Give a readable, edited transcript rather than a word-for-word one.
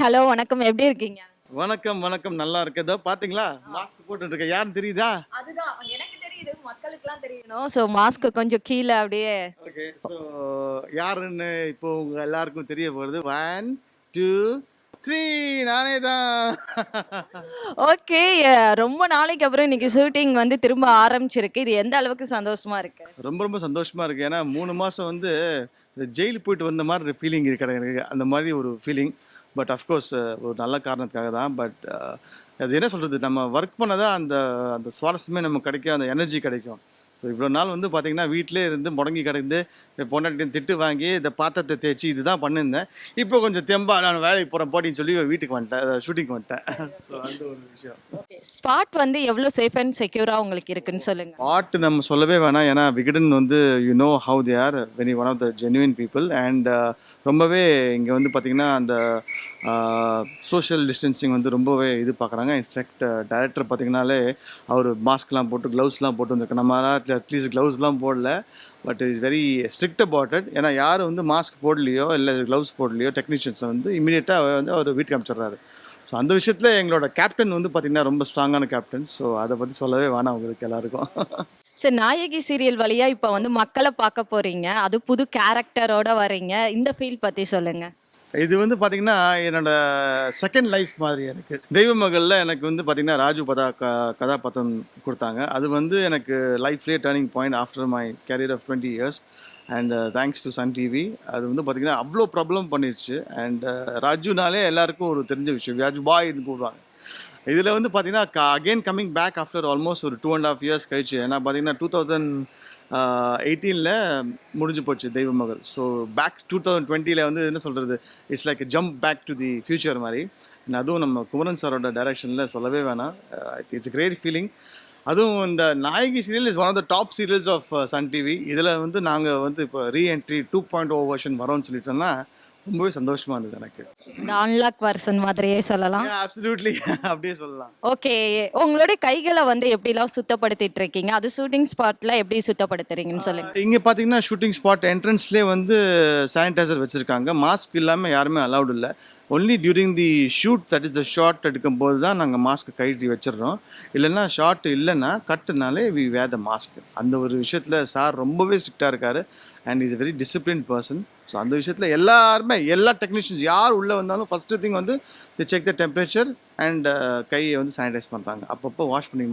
Hello வணக்கம். எப்படி இருக்கீங்க? வணக்கம், வணக்கம். நல்லா இருக்கு. இதோ பாத்தீங்களா? மாஸ்க் போட்டுட்டு இருக்கேன். யாருன்னு தெரியுதா? அதுதான் எனக்கு தெரியுது. மக்களுக்குலாம் தெரியணும். மாஸ்க் கொஞ்சம் கீழ அப்படியே ஓகே. யாருன்னு இப்போ உங்க எல்லாருக்கும் தெரிய போகுது. 1, 2, 3 நானே தான். ஓகே. ரொம்ப நாளைக்கு அப்புறம் இன்னைக்கு ஷூட்டிங் வந்து திரும்ப ஆரம்பிச்சிருக்கு. இது எந்த அளவுக்கு சந்தோஷமா இருக்கு? ரொம்ப ரொம்ப சந்தோஷமா இருக்கு. ஏன்னா 3 மாசம் வந்து ஜெயிலுக்கு போயிட்டு வந்த மாதிரி ஃபீலிங் இருக்கு எனக்கு. அந்த மாதிரி ஒரு ஃபீலிங். பட் அஃப்கோர்ஸ் ஒரு நல்ல காரணத்துக்காக தான். பட் அது என்ன சொல்றது? நம்ம ஒர்க் பண்ணதான் அந்த அந்த சுவாரஸ்யமே நமக்கு கிடைக்கும். அந்த எனர்ஜி கிடைக்கும். இவ்வளோ நாள் வந்து பார்த்தீங்கன்னா, வீட்டிலே இருந்து முடங்கி கிடந்து பொண்டாட்டியும் திட்டு வாங்கி இந்த பாத்திரத்தை தேய்ச்சி இதுதான் பண்ணியிருந்தேன். இப்போ கொஞ்சம் தெம்பா நான் வேலைக்கு போகிறேன் போட்டின்னு சொல்லி வீட்டுக்கு வந்துட்டேன், ஷூட்டிங் வந்துட்டேன். அந்த ஒரு விஷயம். ஓகே. ஸ்பாட் வந்து எவ்வளோ சேஃப் அண்ட் செக்யூரா உங்களுக்கு இருக்குன்னு சொல்லுங்க. பாட்டு நம்ம சொல்லவே வேணாம். ஏன்னா விகடன் வந்து you know how they are very one of the genuine people. And ரொம்பவே இங்கே வந்து பார்த்திங்கன்னா அந்த சோஷியல் டிஸ்டன்சிங் வந்து ரொம்பவே இது பார்க்குறாங்க. இன்ஃபேக்ட் டைரக்டர் பார்த்திங்கனாலே அவர் மாஸ்க்லாம் போட்டு க்ளவுஸ்லாம் போட்டு வந்திருக்கு. நம்மளால் அட்லீஸ்ட் க்ளவுஸ்லாம் போடல. But is very strict about it. ஏன்னா யார் வந்து மாஸ்க் போடலையோ இல்லை க்ளவுஸ் போடலையோ டெக்னீஷியன்ஸை வந்து இமீடியட்டாக வந்து அவர் வீட்டுக்கு அனுப்பிச்சிடுறாரு. அந்த விஷயத்தில் எங்களோட கேப்டன் வந்து பார்த்திங்கன்னா ரொம்ப ஸ்ட்ராங்கான கேப்டன். அதை பற்றி சொல்லவே வேணாம் உங்களுக்கு எல்லாருக்கும். நாயகி சீரியல் வழியா இப்போ வந்து மக்களை பார்க்க போறீங்க. அது புது கேரக்டரோட வரீங்க. இந்த ஃபீல் பத்தி சொல்லுங்க. இது வந்து பார்த்திங்கன்னா என்னோட செகண்ட் லைஃப் மாதிரி எனக்கு. தெய்வ மகளில் எனக்கு வந்து பார்த்திங்கன்னா ராஜு கதாபாத்திரம் கொடுத்தாங்க. அது வந்து எனக்கு லைஃப்லேயே turning point after my career of 20 years. And thanks to Sun TV. அது வந்து பார்த்திங்கன்னா அவ்வளோ ப்ராப்ளம் பண்ணிடுச்சு. அண்ட் ராஜுனாலே எல்லாருக்கும் ஒரு தெரிஞ்ச விஷயம், ராஜு பாய்ன்னு கூடுவாங்க. இதில் வந்து பார்த்திங்கன்னா again coming back after almost ஒரு 2.5 years கழிச்சு. ஏன்னா பார்த்திங்கன்னா 2018 முடிஞ்சு போச்சு தெய்வ மகள். பேக் 2020 வந்து என்ன சொல்கிறது, it's like jump back to the future மாதிரி. அதுவும் நம்ம குமரன் சாரோட டைரக்ஷனில் சொல்லவே வேணாம். It's great feeling. அதுவும் இந்த Nayagi serial is one of the top serials of Sun TV. இதில் வந்து நாங்கள் வந்து இப்போ ரீஎன்ட்ரி 2.0 வெர்ஷன் வரோம்னு சொல்லிட்டோம்னா ரொம்பவே சந்தோஷமா இருந்தது எனக்கு. இந்த அன்லாக் வெர்ஷன் மாதிரியே சொல்லலாம். அப்சல்யூட்லி அப்படியே சொல்லலாம். ஓகே. உங்களுடைய கைகளை வந்து எப்படிலாம் சுத்தப்படுத்திட்டு இருக்கீங்க? அது ஷூட்டிங் ஸ்பாட்ல எப்படி சுத்தப்படுத்துறீங்கன்னு சொல்லுங்க. இங்கே பார்த்தீங்கன்னா ஷூட்டிங் ஸ்பாட் என்ட்ரன்ஸ்லேயே வந்து சானிடைசர் வச்சுருக்காங்க. மாஸ்க் இல்லாமல் யாருமே அலௌட் இல்லை. Only during the shoot, that is the short எடுக்கும்போது தான் நாங்கள் மாஸ்க் கழட்டி வச்சிடுறோம். இல்லைன்னா ஷார்ட் இல்லைன்னா கட்டுனாலே வி வேர் த மாஸ்க். அந்த ஒரு விஷயத்தில் சார் ரொம்பவே ஸ்ட்ரிக்டாக இருக்கார். And is very discipline person. அந்த விஷயத்தில் எல்லாருமே எல்லா டெக்னீஷியன்ஸ் யார் உள்ளே வந்தாலும் ஃபஸ்ட்டு திங் வந்து தி செக் த டெம்பரேச்சர் அண்ட் கையை வந்து சானிடைஸ் பண்ணுறாங்க. அப்பப்போ வாஷ் பண்ணிக்கணும்.